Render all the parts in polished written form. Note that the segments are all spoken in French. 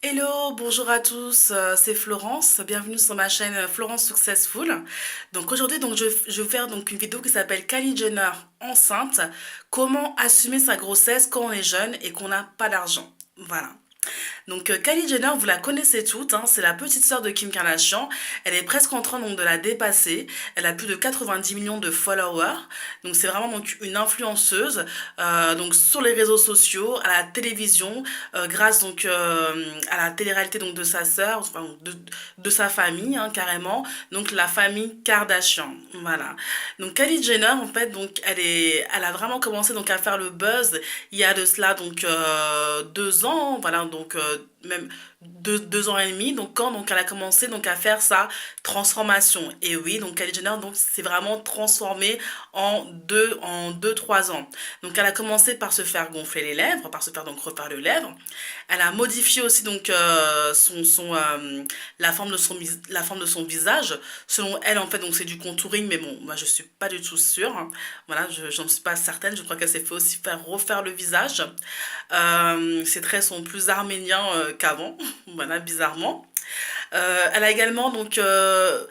Hello, bonjour à tous, c'est Florence, bienvenue sur ma chaîne Florence Successful. Donc aujourd'hui je vais faire donc une vidéo qui s'appelle Kylie Jenner enceinte, comment assumer sa grossesse quand on est jeune et qu'on n'a pas d'argent. Voilà. Donc Kylie Jenner, vous la connaissez toutes, hein, c'est la petite sœur de Kim Kardashian. Elle est presque en train donc de la dépasser. Elle a plus de 90 millions de followers. Donc c'est vraiment donc une influenceuse donc sur les réseaux sociaux, à la télévision, grâce donc à la télé-réalité donc de sa sœur, enfin, de sa famille hein, carrément. Donc la famille Kardashian. Voilà. Donc Kylie Jenner en fait donc elle a vraiment commencé donc à faire le buzz il y a de cela donc 2 ans, voilà, donc même deux ans et demi, donc quand donc elle a commencé donc à faire sa transformation. Et oui, donc Kylie Jenner donc s'est vraiment transformée en 2 3 ans. Donc elle a commencé par se faire gonfler les lèvres, par se faire donc refaire les lèvres. Elle a modifié aussi donc la forme de son visage. Selon elle en fait donc c'est du contouring, mais bon moi je suis pas du tout sûre. Hein. Voilà, j'en suis pas certaine. Je crois qu'elle s'est fait aussi faire refaire le visage. Ses traits sont plus arméniens qu'avant, voilà, bizarrement. Elle a également donc elle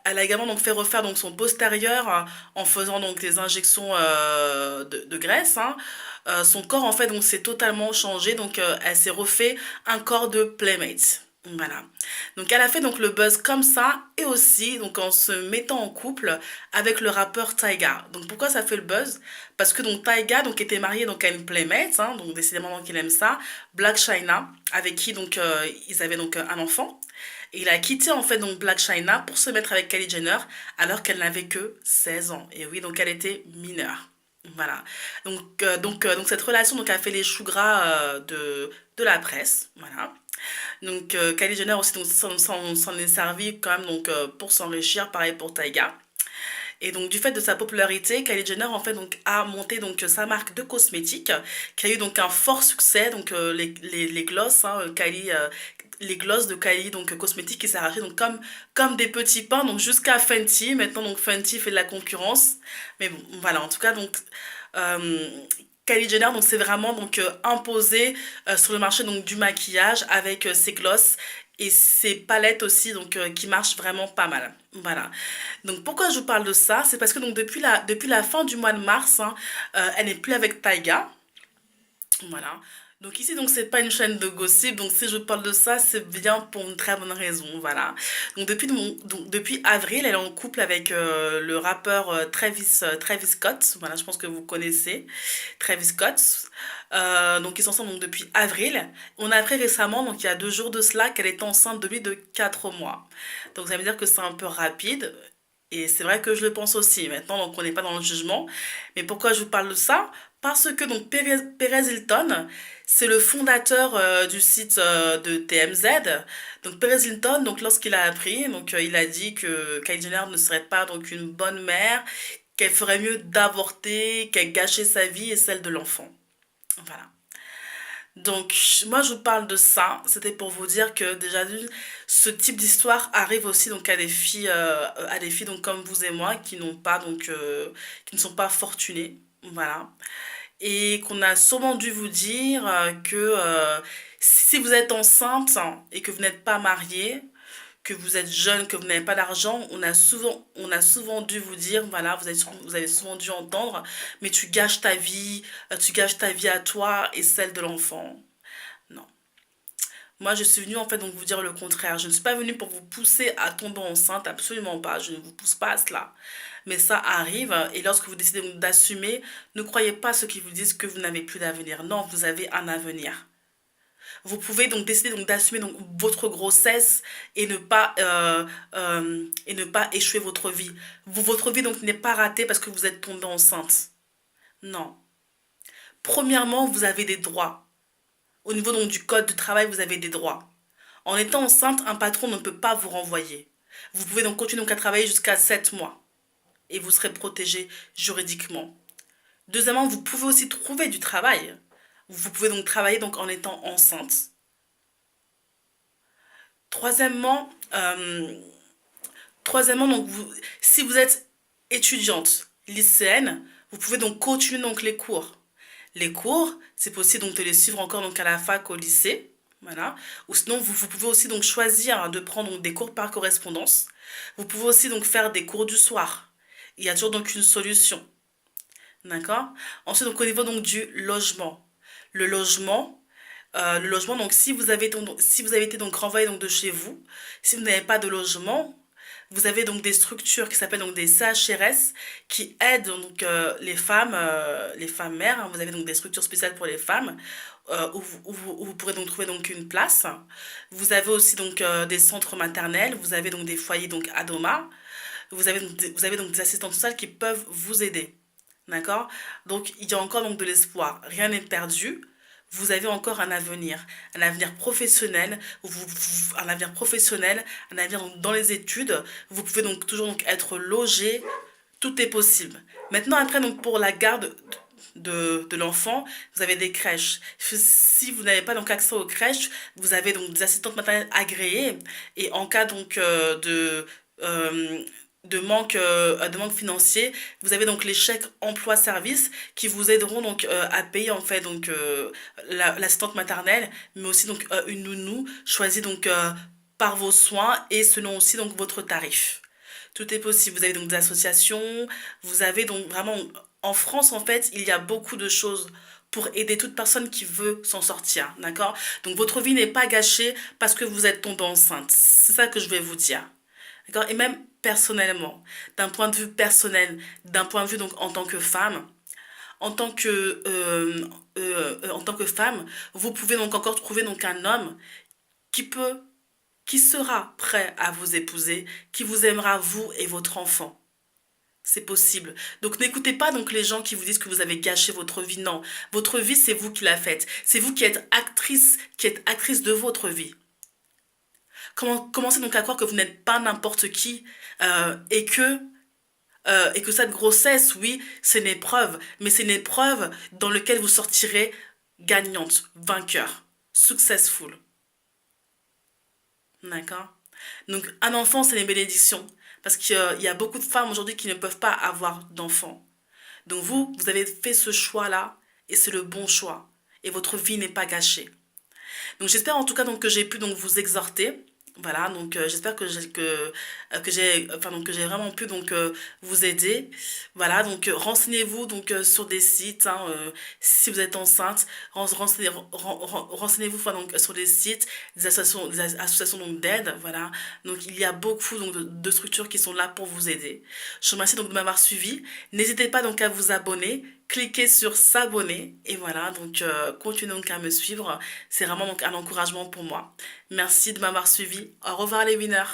a également donc fait refaire donc son postérieur en faisant donc des injections de graisse. Hein. Son corps en fait donc s'est totalement changé, donc elle s'est refait un corps de playmate. Voilà. Donc elle a fait donc le buzz comme ça et aussi donc en se mettant en couple avec le rappeur Tyga. Donc pourquoi ça fait le buzz? Parce que donc Tyga donc était marié donc à une playmate, hein, donc décidément donc il aime ça, Black China, avec qui donc ils avaient donc un enfant. Et il a quitté en fait donc Black China pour se mettre avec Kylie Jenner alors qu'elle n'avait que 16 ans. Et oui, donc elle était mineure. Voilà. Donc cette relation donc a fait les choux gras de la presse. Voilà. Donc Kylie Jenner aussi donc s'en est servi quand même donc pour s'enrichir, pareil pour Tyga. Et donc du fait de sa popularité, Kylie Jenner en fait donc a monté donc sa marque de cosmétiques qui a eu donc un fort succès, donc les glosses hein, Kylie les glosses de Kylie donc cosmétiques qui s'arrachaient donc comme des petits pains donc jusqu'à Fenty. Maintenant donc Fenty fait de la concurrence, mais bon voilà, en tout cas donc euh, Kylie Jenner donc c'est vraiment donc imposée sur le marché donc du maquillage avec ses glosses et ses palettes aussi donc qui marchent vraiment pas mal. Voilà. Donc pourquoi je vous parle de ça? C'est parce que donc depuis la fin du mois de mars, hein, elle n'est plus avec Taiga. Voilà. Donc ici, donc c'est pas une chaîne de gossip, donc si je parle de ça, c'est bien pour une très bonne raison, voilà. Donc depuis avril, elle est en couple avec le rappeur Travis Scott, voilà, je pense que vous connaissez Travis Scott. Donc ils sont ensemble donc, depuis avril. On a appris récemment, donc il y a 2 jours de cela, qu'elle est enceinte de lui de 4 mois. Donc ça veut dire que c'est un peu rapide. Et c'est vrai que je le pense aussi. Maintenant, donc on n'est pas dans le jugement. Mais pourquoi je vous parle de ça? Parce que donc Perez Hilton, c'est le fondateur du site de TMZ. Donc Perez Hilton, donc lorsqu'il a appris, donc il a dit que Kylie Jenner ne serait pas donc une bonne mère, qu'elle ferait mieux d'avorter, qu'elle gâchait sa vie et celle de l'enfant. Voilà. Donc, moi, je vous parle de ça. C'était pour vous dire que déjà, ce type d'histoire arrive aussi donc à des filles donc comme vous et moi qui n'ont pas donc qui ne sont pas fortunées, voilà, et qu'on a sûrement dû vous dire que si vous êtes enceinte et que vous n'êtes pas mariée, que vous êtes jeune, que vous n'avez pas d'argent, on a souvent dû vous dire, voilà, vous avez souvent dû entendre, mais tu gâches ta vie à toi et celle de l'enfant. Non. Moi, je suis venue en fait donc vous dire le contraire. Je ne suis pas venue pour vous pousser à tomber enceinte, absolument pas. Je ne vous pousse pas à cela. Mais ça arrive et lorsque vous décidez donc d'assumer, ne croyez pas ceux qui vous disent que vous n'avez plus d'avenir. Non, vous avez un avenir. Vous pouvez donc décider donc d'assumer donc votre grossesse et ne pas échouer votre vie. Votre vie donc n'est pas ratée parce que vous êtes tombée enceinte. Non. Premièrement, vous avez des droits. Au niveau donc du code du travail, vous avez des droits. En étant enceinte, un patron ne peut pas vous renvoyer. Vous pouvez donc continuer donc à travailler jusqu'à 7 mois et vous serez protégé juridiquement. Deuxièmement, vous pouvez aussi trouver du travail. Vous pouvez donc travailler donc en étant enceinte. Troisièmement, troisièmement donc si vous êtes étudiante, lycéenne, vous pouvez donc continuer donc les cours. Les cours, c'est possible donc de les suivre encore donc à la fac, au lycée. Voilà. Ou sinon, vous pouvez aussi donc choisir de prendre donc des cours par correspondance. Vous pouvez aussi donc faire des cours du soir. Il y a toujours donc une solution. D'accord? Ensuite, donc au niveau donc du logement. Le logement, donc si vous avez été donc renvoyé donc de chez vous, si vous n'avez pas de logement, vous avez donc des structures qui s'appellent donc des CHRS qui aident donc les femmes mères, hein. Vous avez donc des structures spéciales pour les femmes où vous pourrez donc trouver donc une place. Vous avez aussi donc des centres maternels, vous avez donc des foyers donc Adoma, vous avez donc des assistantes sociales qui peuvent vous aider. D'accord? Donc il y a encore donc de l'espoir. Rien n'est perdu. Vous avez encore un avenir professionnel, un avenir professionnel, un avenir dans les études. Vous pouvez donc toujours donc être logé. Tout est possible. Maintenant, après, donc pour la garde de l'enfant, vous avez des crèches. Si vous n'avez pas donc accès aux crèches, vous avez donc des assistantes maternelles agréées. Et en cas donc euh, de manque financier, vous avez donc les chèques emploi-service qui vous aideront donc à payer en fait donc l'assistante maternelle, mais aussi donc une nounou choisie donc par vos soins et selon aussi donc votre tarif. Tout est possible. Vous avez donc des associations, vous avez donc vraiment en France en fait, il y a beaucoup de choses pour aider toute personne qui veut s'en sortir, d'accord? Donc votre vie n'est pas gâchée parce que vous êtes tombée enceinte. C'est ça que je vais vous dire. D'accord? Et même personnellement, d'un point de vue personnel, d'un point de vue donc en tant que femme, en tant que femme, vous pouvez donc encore trouver donc un homme qui peut, qui sera prêt à vous épouser, qui vous aimera vous et votre enfant. C'est possible. Donc n'écoutez pas donc les gens qui vous disent que vous avez gâché votre vie. Non, votre vie c'est vous qui la faites. C'est vous qui êtes actrice de votre vie. Commencez donc à croire que vous n'êtes pas n'importe qui et que cette grossesse, oui, c'est une épreuve, mais c'est une épreuve dans laquelle vous sortirez gagnante, vainqueur, successful. D'accord? Donc, un enfant, c'est une bénédiction. Parce qu'il y a beaucoup de femmes aujourd'hui qui ne peuvent pas avoir d'enfants. Donc, vous avez fait ce choix-là et c'est le bon choix. Et votre vie n'est pas gâchée. Donc j'espère en tout cas donc que j'ai pu donc vous exhorter. Voilà, donc j'espère que j'ai vraiment pu donc vous aider. Voilà, donc renseignez-vous donc sur des sites hein, si vous êtes enceinte, renseignez-vous enfin, donc sur des sites, des associations donc d'aide, voilà. Donc il y a beaucoup donc de structures qui sont là pour vous aider. Je vous remercie donc de m'avoir suivi. N'hésitez pas donc à vous abonner, cliquez sur s'abonner et voilà, donc continuez donc à me suivre. C'est vraiment donc un encouragement pour moi. Merci de m'avoir suivi. Au revoir les winners.